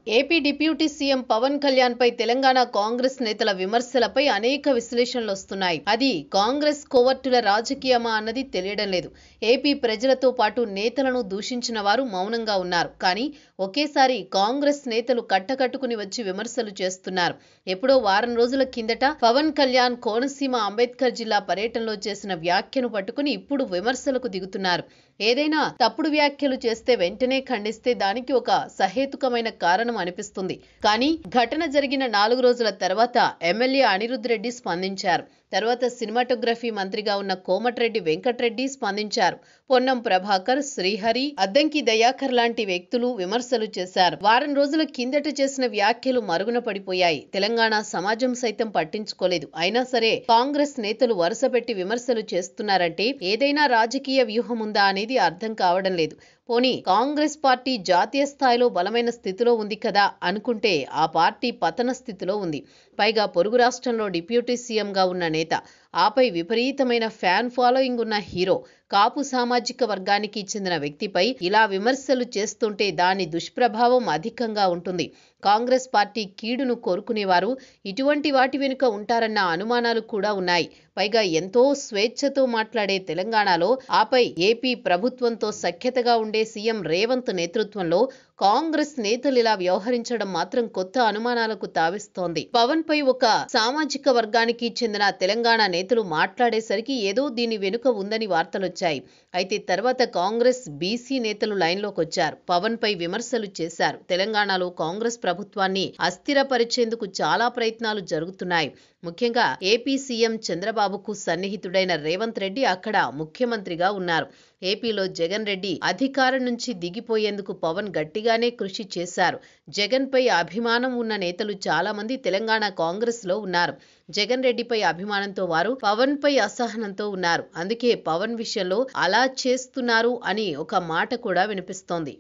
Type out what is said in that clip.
AP deputy CM Pawan Kalyan పై తెలంగాణ కాంగ్రెస్ నేతల విమర్శలపై అనేక విశ్లేషణలు వస్తున్నాయి. అది కాంగ్రెస్ కోవర్టుల రాజకీయమా అన్నది తెలియడం లేదు. ఏపీ ప్రజలతో పాటు నేతలను దూషించిన వారు మౌనంగా ఉన్నారు. కానీ ఒకేసారి కాంగ్రెస్ నేతలు కట్టకట్టుకుని వచ్చి విమర్శలు చేస్తున్నారు. ఎప్పుడో వారం రోజుల కిందట పవన్ కళ్యాణ్ కోనసీమ అంబేద్కర్ జిల్లా పర్యటనలో చేసిన వ్యాఖ్యను పట్టుకుని ఇప్పుడు విమర్శలకు దిగుతున్నారు. ఏదైనా తప్పుడు వ్యాఖ్యలు చేస్తే వెంటనే ఖండిస్తే దానికి ఒక సహేతుకమైన కారణం అనిపిస్తుంది. కానీ ఘటన జరిగిన 4 రోజుల తర్వాత ఎమ్మెల్యే అనిరుద్ రెడ్డి స్పందించారు. తర్వాత సినిమాటోగ్రఫీ మంత్రిగా ఉన్న కోమటిరెడ్డి వెంకటరెడ్డి స్పందించారు. పొన్నం ప్రభాకర్, శ్రీహరి, అద్దంకి దయాకర్ లాంటి వ్యక్తులు విమర్శలు చేశారు. వారం రోజుల కిందట చేసిన వ్యాఖ్యలు మరుగున పడిపోయాయి. తెలంగాణ సమాజం సైతం పట్టించుకోలేదు. అయినా సరే కాంగ్రెస్ నేతలు వరుసపెట్టి విమర్శలు చేస్తున్నారంటే ఏదైనా రాజకీయ వ్యూహం ఉందా అనేది అర్థం కావడం లేదు. పోనీ కాంగ్రెస్ పార్టీ జాతీయ స్థాయిలో బలమైన స్థితిలో ఉంది కదా అనుకుంటే ఆ పార్టీ పతన స్థితిలో ఉంది. పైగా పొరుగు రాష్ట్రంలో డిప్యూటీ సీఎంగా ఉన్న నేత, ఆపై విపరీతమైన ఫ్యాన్ ఫాలోయింగ్ ఉన్న హీరో, కాపు సామాజిక వర్గానికి చెందిన వ్యక్తిపై ఇలా విమర్శలు చేస్తుంటే దాని దుష్ప్రభావం అధికంగా ఉంటుంది. కాంగ్రెస్ పార్టీ కీడును కోరుకునేవారు ఇటువంటి వాటి వెనుక ఉంటారన్న అనుమానాలు కూడా ఉన్నాయి. పైగా ఎంతో స్వేచ్ఛతో మాట్లాడే తెలంగాణలో, ఆపై ఏపీ ప్రభుత్వంతో సఖ్యతగా ఉండే సీఎం రేవంత్ నేతృత్వంలో కాంగ్రెస్ నేతలు ఇలా వ్యవహరించడం మాత్రం కొత్త అనుమానాలకు తావిస్తోంది. పవన్ పై ఒక సామాజిక వర్గానికి చెందిన తెలంగాణ నేతలు మాట్లాడేసరికి ఏదో దీని వెనుక ఉందని వార్తలొచ్చాయి. అయితే తర్వాత కాంగ్రెస్ బీసీ నేతలు లైన్లోకి వచ్చారు. పవన్ పై విమర్శలు చేశారు. తెలంగాణలో కాంగ్రెస్ ప్రభుత్వాన్ని అస్థిరపరిచేందుకు చాలా ప్రయత్నాలు జరుగుతున్నాయి. ముఖ్యంగా ఏపీ సీఎం చంద్రబాబుకు సన్నిహితుడైన రేవంత్ రెడ్డి అక్కడ ముఖ్యమంత్రిగా ఉన్నారు. ఏపీలో జగన్ రెడ్డి అధికారం నుంచి దిగిపోయేందుకు పవన్ గట్టిగానే కృషి చేశారు. జగన్ పై అభిమానం ఉన్న నేతలు చాలా మంది తెలంగాణ కాంగ్రెస్ లో ఉన్నారు. జగన్ రెడ్డిపై అభిమానంతో వారు పవన్ పై అసహనంతో ఉన్నారు. అందుకే పవన్ విషయంలో అలా చేస్తున్నారు అని ఒక మాట కూడా వినిపిస్తోంది.